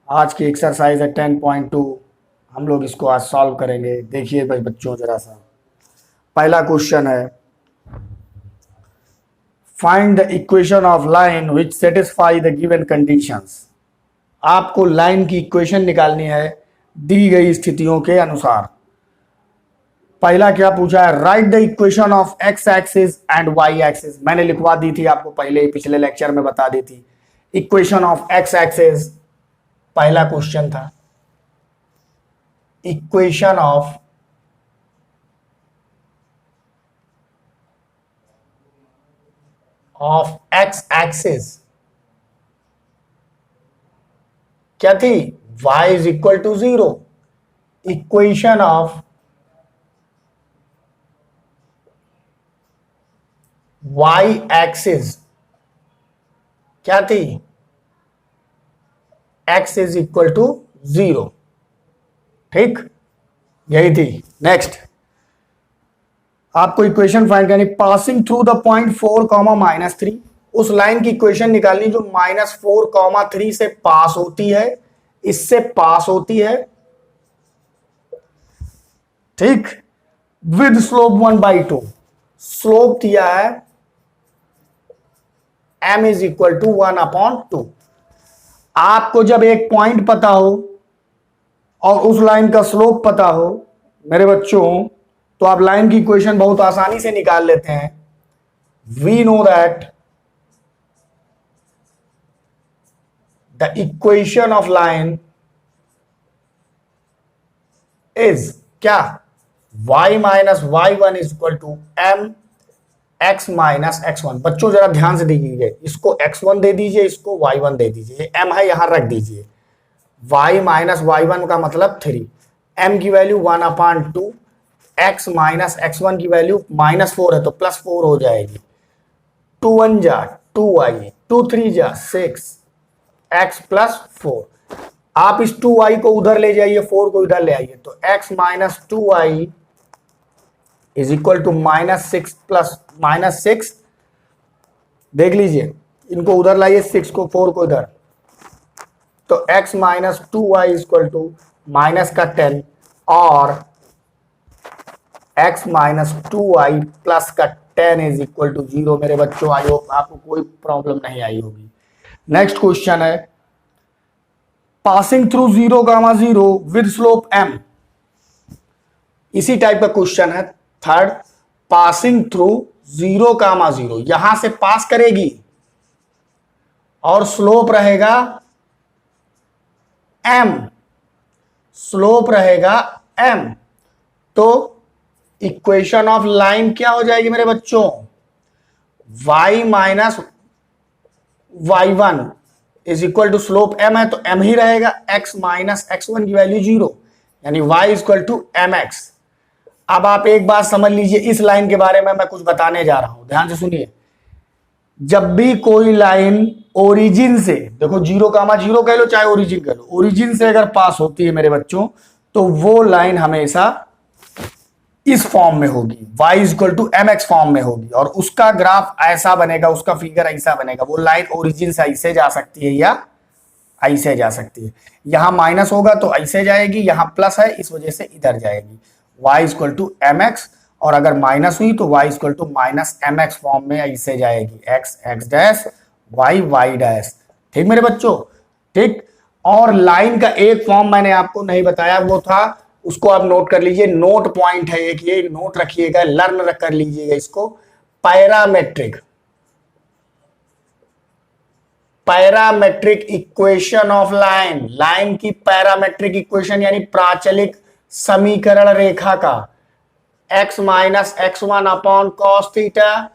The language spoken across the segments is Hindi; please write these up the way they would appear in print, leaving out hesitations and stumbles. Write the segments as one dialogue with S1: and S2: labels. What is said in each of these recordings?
S1: आज की एक्सरसाइज है 10.2। हम लोग इसको आज सॉल्व करेंगे। देखिए भाई बच्चों, जरा सा पहला क्वेश्चन है, find the equation of line which satisfy the given conditions. आपको लाइन की इक्वेशन निकालनी है दी गई स्थितियों के अनुसार। पहला क्या पूछा है, write the equation of x axis and y axis. मैंने लिखवा दी थी आपको पहले ही, पिछले लेक्चर में बता दी थी। इक्वेशन ऑफ एक्स एक्सिस पहला क्वेश्चन था। इक्वेशन ऑफ एक्स एक्सिस क्या थी, y is equal to 0। Equation of y axis क्या थी, x इज इक्वल टू 0। ठीक, यही थी। नेक्स्ट आपको इक्वेशन फाइंड करनी, पासिंग थ्रू द पॉइंट 4, उस लाइन की इक्वेशन निकालनी जो -4, 3 से पास होती है, इससे पास होती है। ठीक, विद स्लोप 1/2। स्लोप दिया है m इज इक्वल टू 1/2। आपको जब एक पॉइंट पता हो और उस लाइन का स्लोप पता हो मेरे बच्चों, तो आप लाइन की इक्वेशन बहुत आसानी से निकाल लेते हैं। We know that the equation of line is क्या, y minus y1 is equal to m x minus x1। बच्चों जरा ध्यान से देखिए, इसको x1 दे दीजिए, इसको y1 दे दीजिए, m है यहां रख दीजिए। y माइनस y1 का मतलब 3, m की वैल्यू 1/2, x माइनस x1 की वैल्यू -4 है तो +4 हो जाएगी। 2 1 जा 2y, 2 3 जा 6, x प्लस 4। आप इस 2y को उधर ले जाइए, 4 को इधर ले आइए, तो x minus 2y is equal to -6 plus -6। देख लीजिए, इनको उधर लाइए, 6 को 4 को इधर, तो x minus 2y is equal to minus का 10 और x माइनस 2y प्लस का 10 इज इक्वल टू 0। मेरे बच्चों, आई होप आपको कोई प्रॉब्लम नहीं आई होगी। नेक्स्ट क्वेश्चन है, passing through 0, 0 with slope m। इसी टाइप का क्वेश्चन है। थर्ड, पासिंग थ्रू 0, 0 यहां से पास करेगी और स्लोप रहेगा m, स्लोप रहेगा m, तो इक्वेशन ऑफ लाइन क्या हो जाएगी मेरे बच्चों, y minus y1 is equal to slope m है तो m ही रहेगा, x माइनस x1 की वैल्यू 0, यानी y is equal to mx। अब आप एक बात समझ लीजिए, इस लाइन के बारे में मैं कुछ बताने जा रहा हूं, ध्यान से सुनिए। जब भी कोई लाइन ओरिजिन से, देखो 0, 0 कह लो चाहे ओरिजिन कह लो, ओरिजिन से अगर पास होती है मेरे बच्चों, तो वो लाइन हमेशा इस फॉर्म में होगी, y is equal to mx form में होगी, और उसका ग्राफ ऐसा बनेगा, उसका फिगर ऐसा बनेगा। वो लाइन ओरिजिन से ऐसे जा सकती है या ऐसे जा सकती है। यहां माइनस होगा तो ऐसे जाएगी, यहां प्लस है इस वजह से इधर जाएगी, y is equal to mx। और अगर माइनस हुई तो y is equal to minus mx form में ऐसे जाएगी, x x dash y y dash. ठीक मेरे बच्चों, ठीक। और लाइन का एक फॉर्म मैंने आपको नहीं बताया, वो था, उसको आप नोट कर लीजिए, नोट पॉइंट है एक, ये नोट रखिएगा, लर्न कर लीजिएगा इसको। Parametric, parametric equation of line, line की पैरामेट्रिक इक्वेशन यानी प्राचलिक समीकरण रेखा का, x minus x1 upon cos theta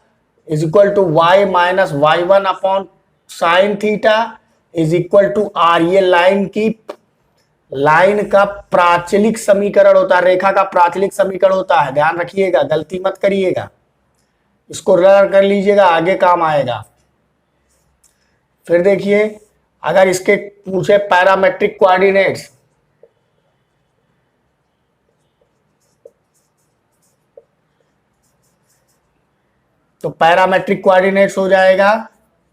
S1: is equal to y minus y1 upon sine theta is equal to r। ये लाइन का प्राचलिक समीकरण होता है, रेखा का प्राचलिक समीकरण होता है, ध्यान रखिएगा, गलती मत करिएगा, इसको लर्न कर लीजिएगा, आगे काम आएगा। फिर देखिए, अगर इसके पूछे पैरामेट्रिक कोऑर्डिनेट्स, तो पैरामेट्रिक कोऑर्डिनेट्स हो जाएगा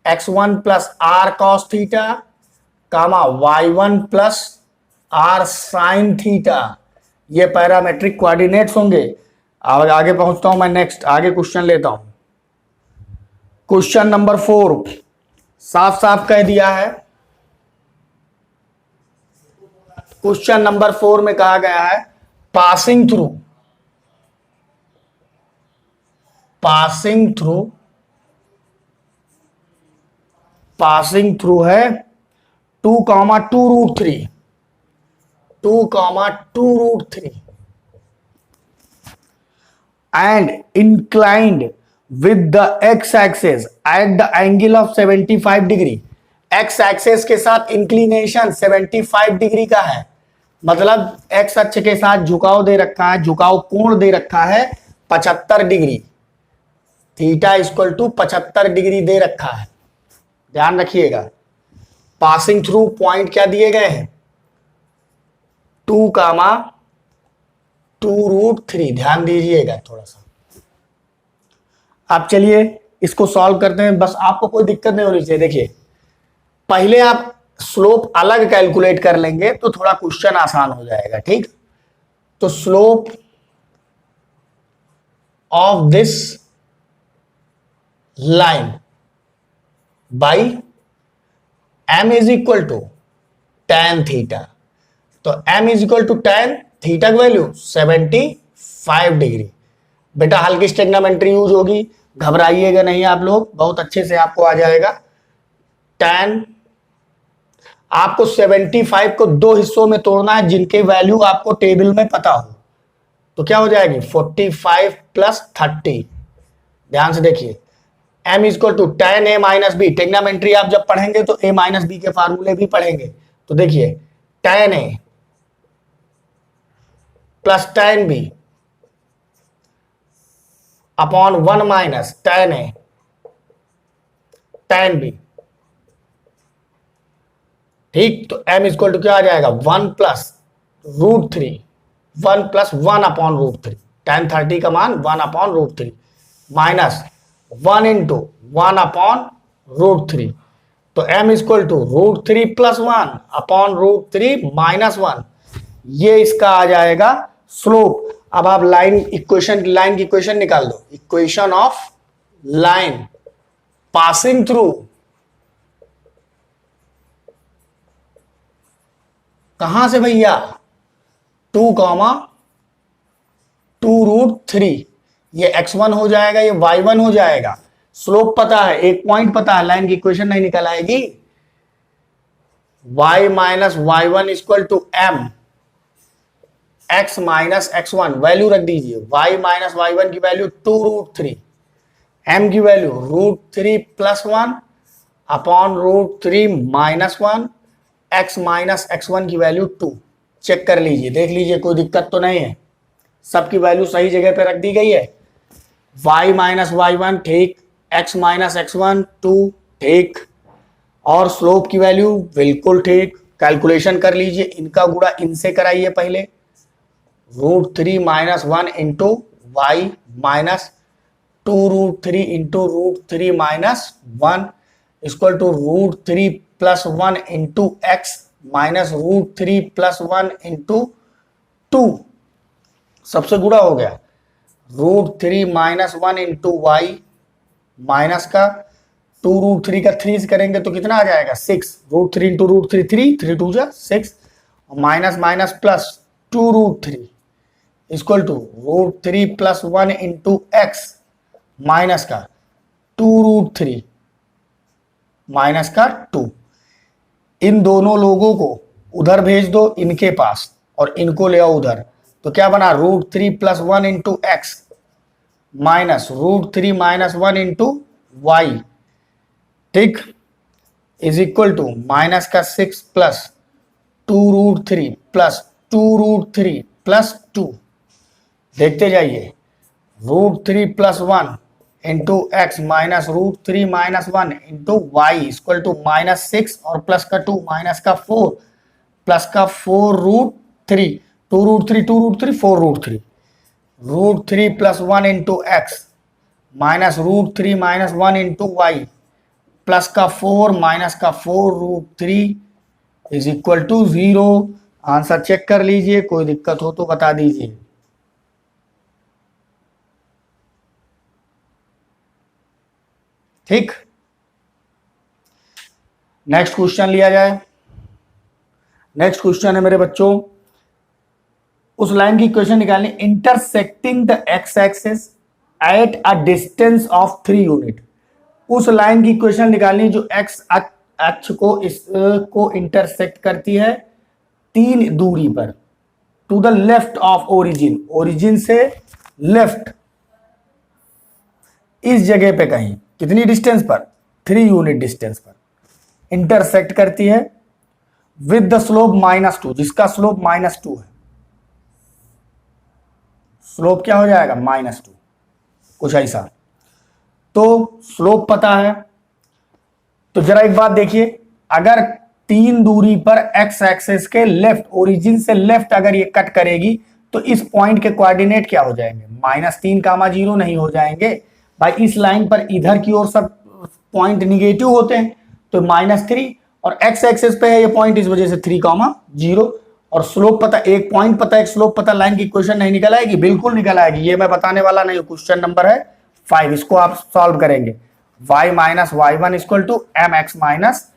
S1: x1 plus R cos theta comma y1 plus R sine theta, ये पैरामेट्रिक कोऑर्डिनेट्स होंगे। अब आगे पहुंचता हूं मैं, नेक्स्ट आगे क्वेश्चन लेता हूं। क्वेश्चन नंबर 4 साफ साफ कह दिया है। क्वेश्चन नंबर 4 में कहा गया है पासिंग थ्रू है 2,2√3 and inclined with the x-axis at the angle of 75 degree. x axis के साथ इंक्लिनेशन 75 डिग्री का है, मतलब x अक्ष के साथ झुकाव दे रखा है, झुकाव कोण दे रखा है 75 degree, theta equal to 75 degree दे रखा है। ध्यान रखिएगा, पासिंग थ्रू पॉइंट क्या दिए गए हैं 2,2√3। ध्यान दीजिएगा थोड़ा सा। अब चलिए इसको सॉल्व करते हैं, बस आपको कोई दिक्कत नहीं होनी चाहिए। देखिए पहले आप स्लोप अलग कैलकुलेट कर लेंगे तो थोड़ा क्वेश्चन आसान हो जाएगा, ठीक। तो slope of this line by m is equal to tan theta. तो m is equal to tan theta की वैल्यू 75 डिग्री। बेटा हल्की ट्रिग्नोमेट्री यूज होगी, घबराइएगा नहीं आप लोग, बहुत अच्छे से आपको आ जाएगा। tan आपको 75 को दो हिस्सों में तोड़ना है जिनके वैल्यू आपको टेबल में पता हो। तो क्या हो जाएगी 45 प्लस 30। ध्यान से देखिए, m is equal to tan a minus B. Trigonometry आप जब पढ़ेंगे तो a माइनस बी के फार्मूले भी पढ़ेंगे। तो देखिए tan a plus tan b upon 1 minus tan a tan b, ठीक। तो m इज इक्वल टू क्या आ जाएगा 1 प्लस √3, 1 प्लस 1 अपॉन √3, tan 30 का मान 1 अपॉन √3 माइनस 1 इंटू 1 अपॉन √3। तो m is equal to √3 plus 1 upon √3 minus 1, ये इसका आ जाएगा स्लोप। अब आप लाइन की इक्वेशन निकाल दो। Equation of line passing through कहां से भैया 2,2√3, ये x1 हो जाएगा, ये y1 हो जाएगा। स्लोप पता है, एक पॉइंट पता है, लाइन की इक्वेशन नहीं निकल आएगी। y minus y1 equal to m x minus x1, value रख दीजिए। y माइनस y1 की वैल्यू 2√3, m की वैल्यू √3 plus 1 upon √3 minus 1, x minus x1 की वैल्यू 2। चेक कर लीजिए, देख लीजिए कोई दिक्कत तो नहीं है, सबकी वैल्यू सही जगह पे रख दी गई है। y माइनस y1 ठीक, x माइनस x1 2 ठीक, और स्लोप की वैल्यू बिल्कुल ठीक। कैलकुलेशन कर लीजिए, इनका गुणा इनसे कराइए पहले। √3 minus 1 into Y minus 2√3 into √3 minus 1 equal to √3 plus 1 into X minus √3 plus 1 into 2, सबसे गुणा हो गया। √3 माइनस 1 इंटू वाई माइनस का 2√3 का 3 करेंगे तो कितना आ जाएगा 6। √3 इंटू √3 3 2 जा 6, minus minus plus 2√3 equal to √3 plus 1 into X minus का 2√3 माइनस का 2। इन दोनों लोगों को उधर भेज दो इनके पास और इनको ले आओ उधर। तो क्या बना √3 plus 1 into X minus √3 minus 1 into Y, ठीक, इज इक्वल टू माइनस का 6 प्लस 2√3 प्लस 2√3 प्लस 2। देखते जाइए, √3 plus 1 into X minus √3 minus 1 into Y equal to minus 6 और प्लस का 2 माइनस का 4 प्लस का 4√3 2√3 2√3 4√3 √3 plus 1 into X minus √3 minus 1 into Y plus का 4 माइनस का 4 √3 is equal to 0। Answer check कर लीजिए, कोई दिक्कत हो तो बता दीजिए। ठीक, नेक्स्ट क्वेश्चन लिया जाए। नेक्स्ट क्वेश्चन है मेरे बच्चों, उस लाइन की इक्वेशन निकालनी, intersecting the x axis at a distance of 3 unit. उस लाइन की इक्वेशन निकालनी जो एक्स अक्ष को इसको इंटरसेक्ट करती है 3 दूरी पर, to the left of origin, origin से लेफ्ट इस जगह पे कहीं, कितनी डिस्टेंस पर, 3 यूनिट डिस्टेंस पर इंटरसेक्ट करती है, विद द स्लोप -2, जिसका स्लोप -2 है। स्लोप क्या हो जाएगा, -2, कुछ ऐसा। तो स्लोप पता है, तो जरा एक बात देखिए, अगर 3 दूरी पर एक्स एक्सिस के लेफ्ट, ओरिजिन से लेफ्ट अगर ये कट करेगी तो इस पॉइंट के कोऑर्डिनेट क्या हो जाएंगे, -3, 0 नहीं हो जाएंगे भाई। इस लाइन पर इधर की ओर सब पॉइंट निगेटिव होते हैं, तो -3, और एक्स एक्सिस पे है ये पॉइंट, इस वजह से 3, 0। और स्लोप पता, एक पॉइंट पता, एक स्लोप पता, लाइन की इक्वेशन नहीं निकल आएगी, बिल्कुल निकल आएगी। ये मैं बताने वाला नहीं, क्वेश्चन नंबर है 5, इसको आप सॉल्व करेंगे। y minus y1 equal to mx minus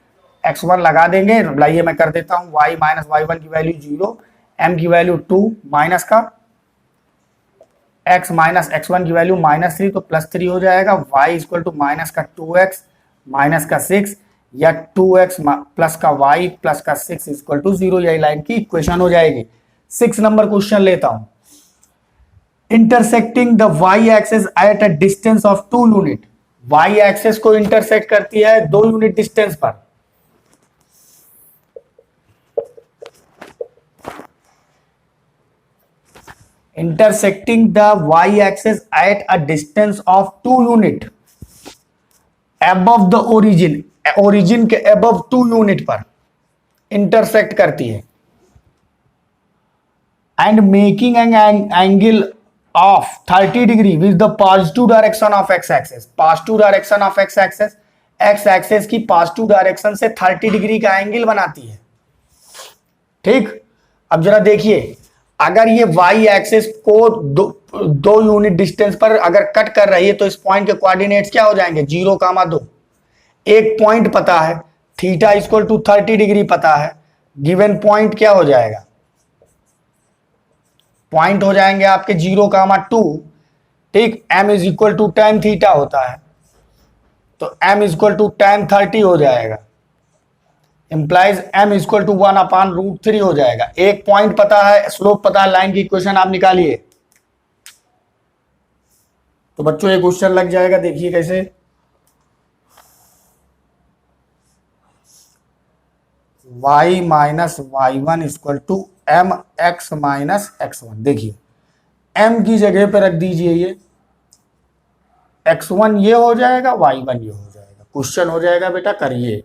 S1: x1 लगा देंगे। लाइए मैं कर देता हूं, y माइनस y1 की वैल्यू 0, m की वैल्यू 2, माइनस का x माइनस x1 की वैल्यू -3, तो +3 हो जाएगा। y इक्वल टू माइनस का 2x माइनस का 6, या 2x प्लस का y प्लस का 6 इक्वल टू 0, यही लाइन की इक्वेशन हो जाएगी। 6 नंबर क्वेश्चन लेता हूं, intersecting the y axis at a distance of 2 unit, y axis को इंटरसेक्ट करती है 2 यूनिट डिस्टेंस पर। Intersecting the y axis at a distance of 2 unit above the origin, origin के अबव 2 यूनिट पर इंटरसेक्ट करती है, and making an angle of 30 degree with the positive direction of x axis. Positive direction of x axis, x axis की पॉजिटिव डायरेक्शन से 30 डिग्री का एंगल बनाती है। ठीक, अब जरा देखिए, अगर ये y एक्सिस को दो यूनिट डिस्टेंस पर अगर कट कर रही है तो इस पॉइंट के कोऑर्डिनेट्स क्या हो जाएंगे, 0, 2। एक पॉइंट पता है, थीटा इक्वल टू 30 डिग्री पता है, गिवन पॉइंट क्या हो जाएगा, पॉइंट हो जाएंगे आपके 0, 2। ठीक, m is equal to tan theta होता है, तो m इक्वल टू tan 30 हो जाएगा, इंप्लाइज m इक्वल टू 1/√3 हो जाएगा। एक पॉइंट पता है, स्लोप पता है, लाइन की इक्वेशन आप निकालिए। तो बच्चों ये क्वेश्चन लग जाएगा, देखिए कैसे, y minus y1 equal to mx minus x1। देखिए m की जगह पे रख दीजिए ये x1 ये हो जाएगा, y1 ये हो जाएगा। क्वेश्चन हो जाएगा बेटा, करिए,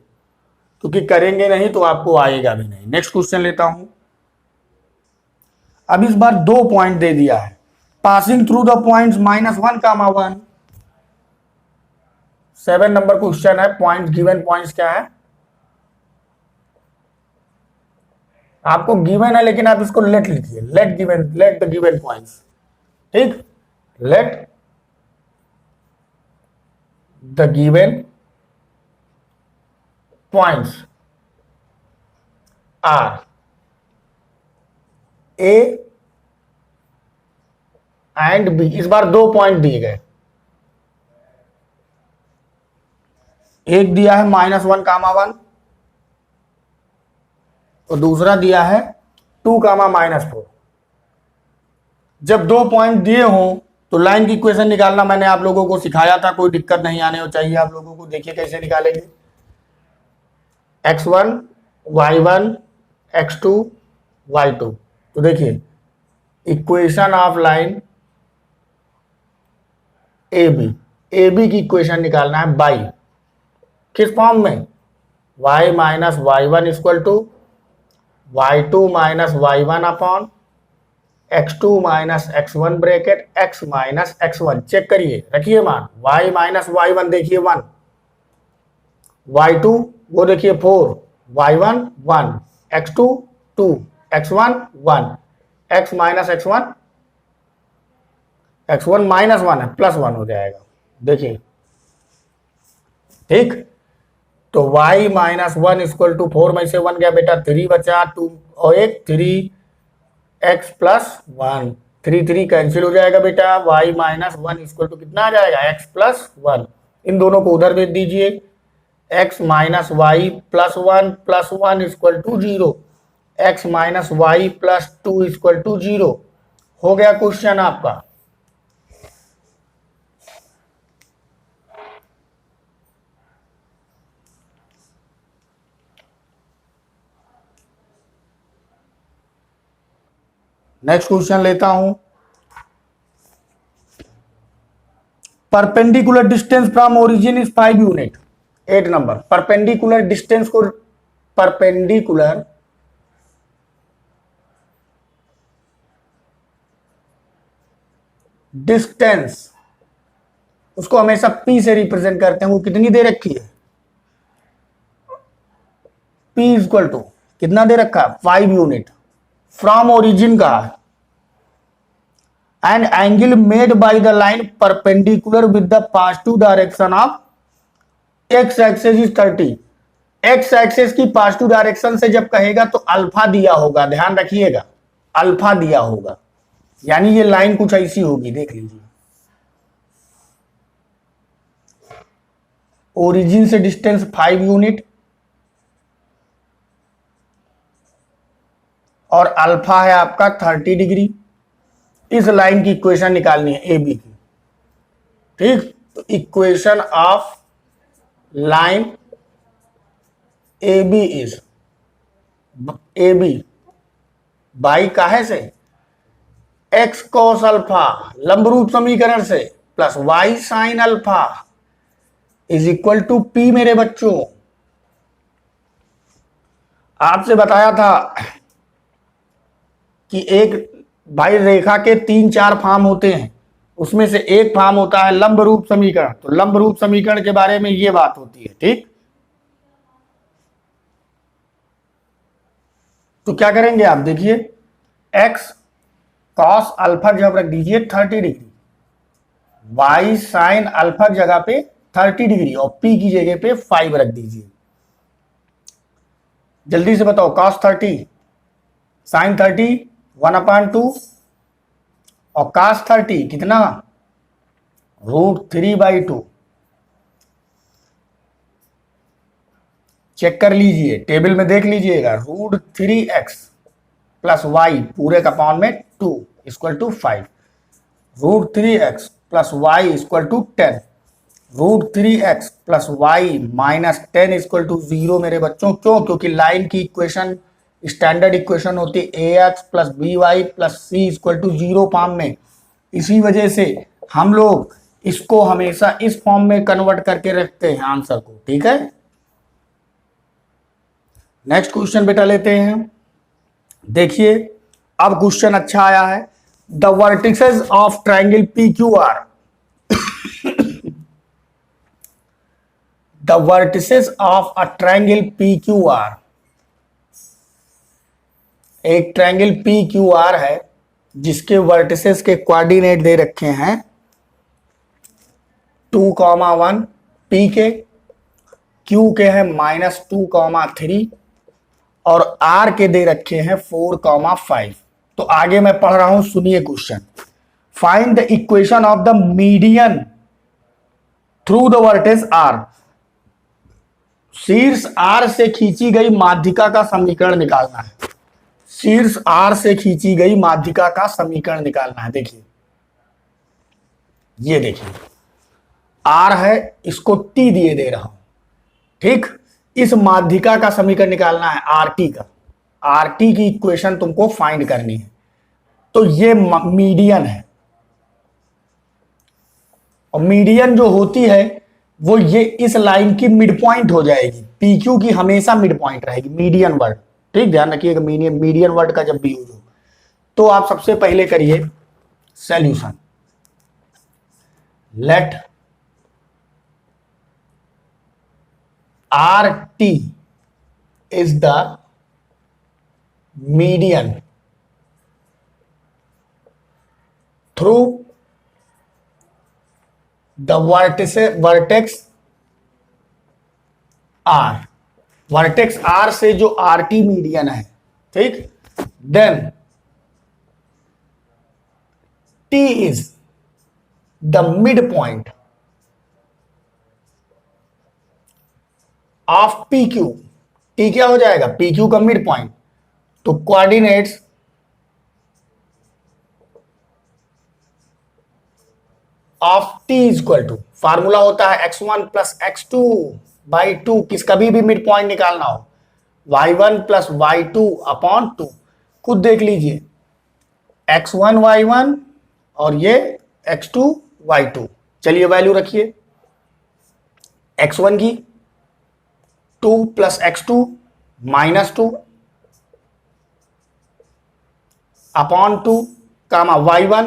S1: क्योंकि करेंगे नहीं तो आपको आएगा भी नहीं। नेक्स्ट क्वेश्चन लेता हूं, अब इस बार 2 पॉइंट दे दिया है, passing through the points -1, 1। 7 number question है, पॉइंट गिवन पॉइंट्स क्या है आपको गिवन है, लेकिन आप इसको लेट लिखिए, लेट द गिवन पॉइंट्स। ठीक, let the given points are A and B. इस बार 2 पॉइंट दिए गए, एक दिया है -1, 1 और दूसरा दिया है 2, -4। जब 2 पॉइंट दिए हों तो लाइन की इक्वेशन निकालना मैंने आप लोगों को सिखाया था, कोई दिक्कत नहीं आने चाहिए आप लोगों को। देखिए कैसे निकालेंगे, x1 y1 x2 y2। तो देखिए equation of line A B की इक्वेशन निकालना है बाई, किस फॉर्म में, y minus y1 equal to y2 minus y1 upon x2 minus x1 bracket x minus x1। Check करिए, रखिए मान, y माइनस y1 देखिए 1, y2 वो देखिए 4, y1 1, x2 2, x1 1, x minus x1, x1 minus 1 है, +1 हो जाएगा। देखिए ठीक, तो y माइनस 1 इक्वल टू 4 में से 1 गया बेटा, 3 बचा, 2 और 1 3, x प्लस 1, 3 3 कैंसिल हो जाएगा बेटा, y माइनस 1 इक्वल टू कितना आ जाएगा, x प्लस 1। इन दोनों को उधर भेज दीजिए, x minus Y plus 1 equal to 0, x minus Y plus 2 equal to 0। हो गया क्वेश्चन आपका। नेक्स्ट क्वेश्चन लेता हूं, perpendicular distance from origin is 5 unit. 8 number, perpendicular distance को, परपेंडिकुलर डिस्टेंस उसको हमेशा P से रिप्रेजेंट करते हैं। वो कितनी दे रखी है, P इक्वल टू कितना दे रखा है, 5 यूनिट फ्रॉम ओरिजिन का, and angle made by the line perpendicular with the positive direction of x axis is 30। X axis की पॉजिटिव डायरेक्शन से जब कहेगा तो अल्फा दिया होगा, ध्यान रखिएगा, अल्फा दिया होगा, यानी ये लाइन कुछ ऐसी होगी, देख लीजिए। ओरिजिन से डिस्टेंस 5 यूनिट और अल्फा है आपका 30 डिग्री। इस लाइन की इक्वेशन निकालनी है ए बी की, ठीक। तो equation of line A B is, A B by काहे से, एक्स कॉस अल्फा लंब रूप समीकरण से, plus Y sine alpha is equal to P. मेरे बच्चों आपसे बताया था कि एक भाई रेखा के 3-4 फॉर्म होते हैं, उसमें से एक फॉर्म होता है लंब रूप समीकरण। तो लंब रूप समीकरण के बारे में ये बात होती है, ठीक। तो क्या करेंगे आप, देखिए एक्स कॉस अल्फा जब रख दीजिए 30 डिग्री, वाई साइन अल्फा की जगह पे 30 डिग्री और पी की जगह पे 5 रख दीजिए। जल्दी से बताओ, कॉस 30 साइन 30 1/2 और कास 30 कितना, √3/2। चेक कर लीजिए, टेबल में देख लीजिएगा, √3x प्लस वाई पूरे का पावर में 2 equal to 5, √3x plus Y equal to 10, √3x plus Y minus 10 equal to 0। मेरे बच्चों क्यों, क्योंकि लाइन की इक्वेशन स्टैंडर्ड इक्वेशन होती है ax plus B Y plus C equal to 0 form में। इसी वजह से हम लोग इसको हमेशा इस फॉर्म में कन्वर्ट करके रखते हैं आंसर को, ठीक है। नेक्स्ट क्वेश्चन बेटा लेते हैं, देखिए अब क्वेश्चन अच्छा आया है। The vertices of triangle P Q R, the vertices of a triangle P Q R, एक ट्रायंगल पी क्यू आर है जिसके वर्टिसेस के कोऑर्डिनेट दे रखे हैं 2,1, पी के, क्यू के हैं -2,3 और आर के दे रखे हैं 4,5। तो आगे मैं पढ़ रहा हूं, सुनिए question. Find the equation of the median through the vertex R, शीर्ष आर से खींची गई माध्यिका का समीकरण निकालना है। शीर्ष आर से खींची गई माध्यिका का समीकरण निकालना है। देखिए ये देखिए आर है, इसको टी दिए दे रहा हूं, ठीक। इस माध्यिका का समीकरण निकालना है आर टी का, आर टी की इक्वेशन तुमको फाइंड करनी है। तो ये मीडियन है और मीडियन जो होती है वो ये इस लाइन की मिड पॉइंट हो जाएगी। पी क्यू की हमेशा मिड पॉइंट रहेगी, मीडियन वर्ड, ठीक। ध्यान रखिएगा मीडियन वर्ड का जब भी यूज हो। तो आप सबसे पहले करिए solution, let R T is the median through the vertex R, vertex R से जो आर टी मीडियन है, ठीक, then T is the mid point of P Q. T क्या हो जाएगा? पी क्यू का मिड पॉइंट। तो coordinates of T is equal to, formula होता है x1 प्लस x2 बाई 2, किस कभी भी मिड पॉइंट निकालना हो, y1 प्लस y2 अपॉन 2। खुद देख लीजिए, x1 y1 और ये x2 y2। चलिए वैल्यू रखिए, x1 की 2 प्लस x2 माइनस 2 अपॉन 2 कामा y1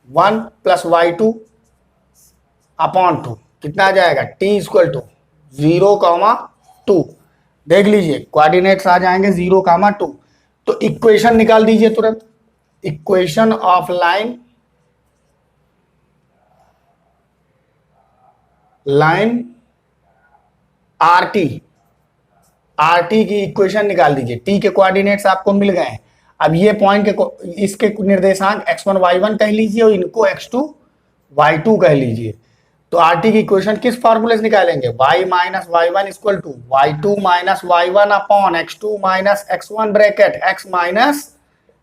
S1: 1 प्लस y2 अपॉन 2, कितना आ जाएगा? t इक्वल टू 0 कामा 2। देख लीजिए कोऑर्डिनेट्स आ जाएंगे 0 कामा 2। तो इक्वेशन निकाल दीजिए तुरंत, equation of line R T की इक्वेशन निकाल दीजिए। टी के कोऑर्डिनेट्स आपको मिल गए हैं। अब ये पॉइंट के इसके निर्देशांक x1 y1 कह लीजिए और इनको x2 y2 कह लीजिए। तो आर टी की इक्वेशन किस फॉर्मूले से निकालेंगे? y minus y1 equal to y2 minus y1 upon x2 minus x1 bracket x minus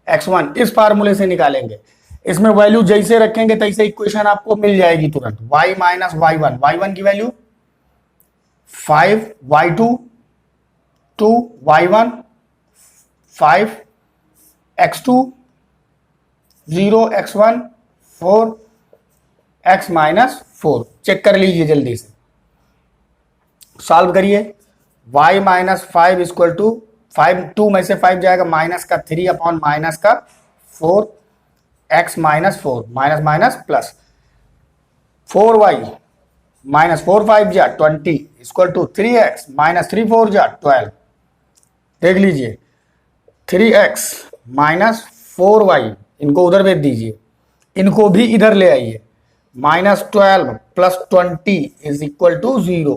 S1: x1, इस फार्मूले से निकालेंगे। इसमें वैल्यू जैसे रखेंगे तैसे इक्वेशन आपको मिल जाएगी तुरंत। y माइनस y1 की value 5 y2 2 y1 5 x2 0 x1 4 x minus 4। Check कर लीजिए जल्दी से, सॉल्व करिए। y माइनस 5 इक्वल टू 5, 2 में से 5 जाएगा, माइनस का 3 अपॉन माइनस का 4 x minus 4, minus minus plus 4y minus 4 5 जा 20 इक्वल टू 3x माइनस 3 4 जा 12। देख लीजिए 3x माइनस 4y, इनको उधर भेज दीजिए, इनको भी इधर ले आइए। Minus 12 plus 20 is equal to 0।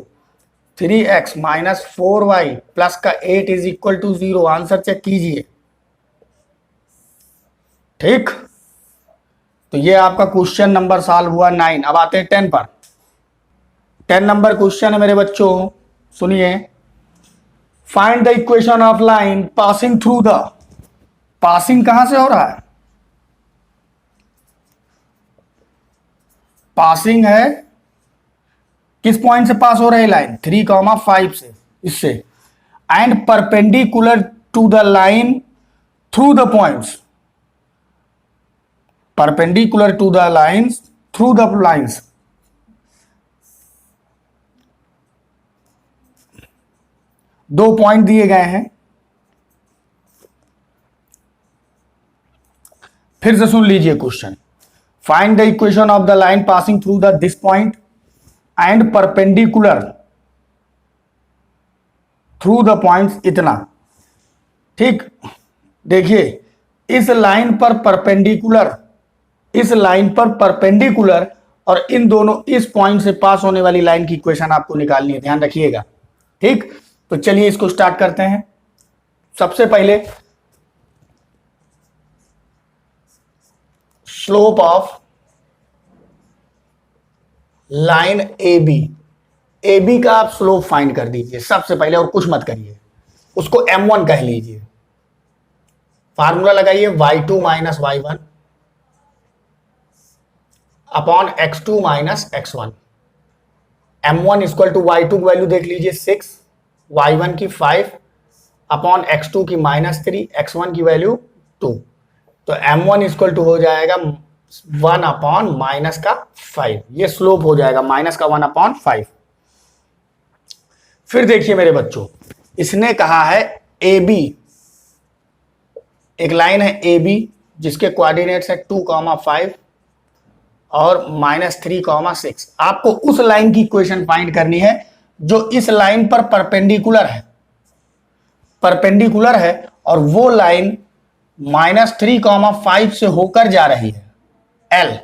S1: 3x minus 4y plus का 8 is equal to 0। Answer check कीजिए, ठीक। तो ये आपका क्वेश्चन नंबर सॉल्व हुआ 9। अब आते हैं 10 पर। 10 नंबर क्वेश्चन है मेरे बच्चों, सुनिए। Find the equation of line passing through the, passing कहां से हो रहा है? पासिंग है, किस पॉइंट से पास हो रही है लाइन? 3,5 से, इससे। And perpendicular to the line through the points, perpendicular to the lines through the lines. दो पॉइंट दिए गए हैं, फिर से सुन लीजिए question. Find the equation of the line passing through the this point and perpendicular through the points, इतना, ठीक। देखिए इस लाइन पर परपेंडिकुलर, इस लाइन पर परपेंडिकुलर और इन दोनों, इस पॉइंट से पास होने वाली लाइन की इक्वेशन आपको निकालनी है, ध्यान रखिएगा, ठीक। तो चलिए इसको स्टार्ट करते हैं। सबसे पहले slope of line A B का आप स्लोप फाइंड कर दीजिए सबसे पहले, और कुछ मत करिए, उसको m1 कह लीजिए। फार्मूला लगाइए y2 minus y1 upon x2 minus x1। m1 equal to y2 की वैल्यू देख लीजिए 6, y1 की 5 अपॉन x2 की माइनस 3, x1 की वैल्यू 2। तो m1 इक्वल टू हो जाएगा 1 अपॉन माइनस का 5, ये स्लोप हो जाएगा माइनस का 1 अपॉन 5। फिर देखिए मेरे बच्चों, इसने कहा है ए बी, एक लाइन है ए बी जिसके कोऑर्डिनेट्स है 2,5 और -3,6। आपको उस लाइन की इक्वेशन फाइंड करनी है जो इस लाइन पर परपेंडिकुलर है, परपेंडिकुलर है, और वो लाइन -3,5 से होकर जा रही है L।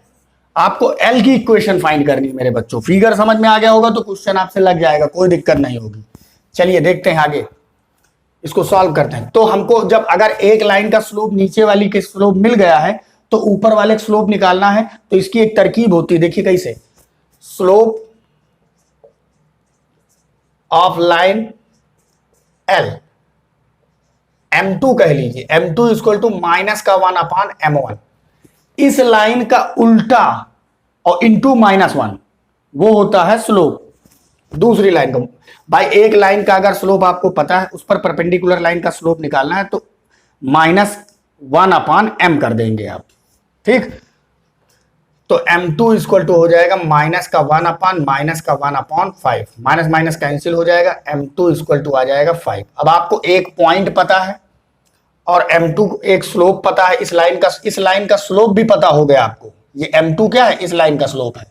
S1: आपको L की इक्वेशन फाइंड करनी है मेरे बच्चों। फिगर समझ में आ गया होगा तो क्वेश्चन आपसे लग जाएगा, कोई दिक्कत नहीं होगी। चलिए देखते हैं आगे, इसको सॉल्व करते हैं। तो हमको जब अगर एक लाइन का स्लोप नीचे वाली के स्लोप मिल गया है तो ऊपर वाले स्लोप निकालना है। तो इसकी एक तरकीब होती है, देखिए कैसे। Slope of line L, M2 कह लीजिए, M2 इक्वल टू -1/M1। इस लाइन का उल्टा और इंटू -1 वो होता है स्लोप दूसरी लाइन का। भाई एक लाइन का अगर स्लोप आपको पता है, उस पर परपेंडिकुलर लाइन का स्लोप निकालना है तो -1/M कर देंगे आप, ठीक। तो M2 इक्वल टू हो जाएगा -1/-1/5, माइनस माइनस कैंसिल हो जाएगा, M2 इक्वल टू आ जाएगा 5। अब आपको एक पॉइंट पता है और M2 एक स्लोप पता है, इस लाइन का स्लोप भी पता हो गया आपको। ये M2 क्या है, इस लाइन का स्लोप है।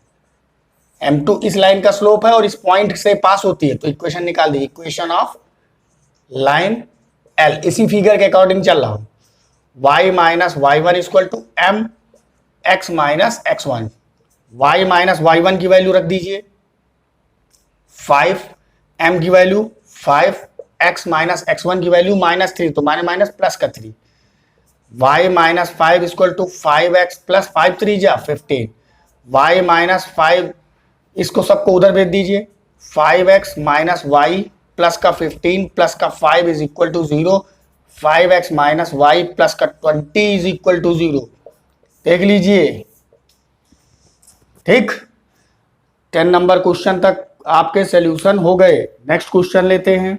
S1: M2 इस लाइन का स्लोप है और इस पॉइंट से पास होती है, तो इक्वेशन निकाल दी, इक्वेशन ऑफ लाइन L। इसी फिगर के अकॉर्डिंग चल रहा हूं। y minus y1 equal to m x minus x1। y minus y1 की वैल्यू रख दीजिए 5, m की वैल्यू 5, x माइनस x1 की वैल्यू -3, तो माइनस प्लस का 3। y minus 5 equal to 5x plus 5 3 जा 15। y माइनस 5 इसको सबको उधर भेज दीजिए, 5x माइनस y प्लस का 15 प्लस का 5 is equal to 0। 5x minus y plus का 20 इज इक्वल टू 0। देख लीजिए, ठीक। 10 नंबर क्वेश्चन तक आपके सॉल्यूशन हो गए। नेक्स्ट क्वेश्चन लेते हैं।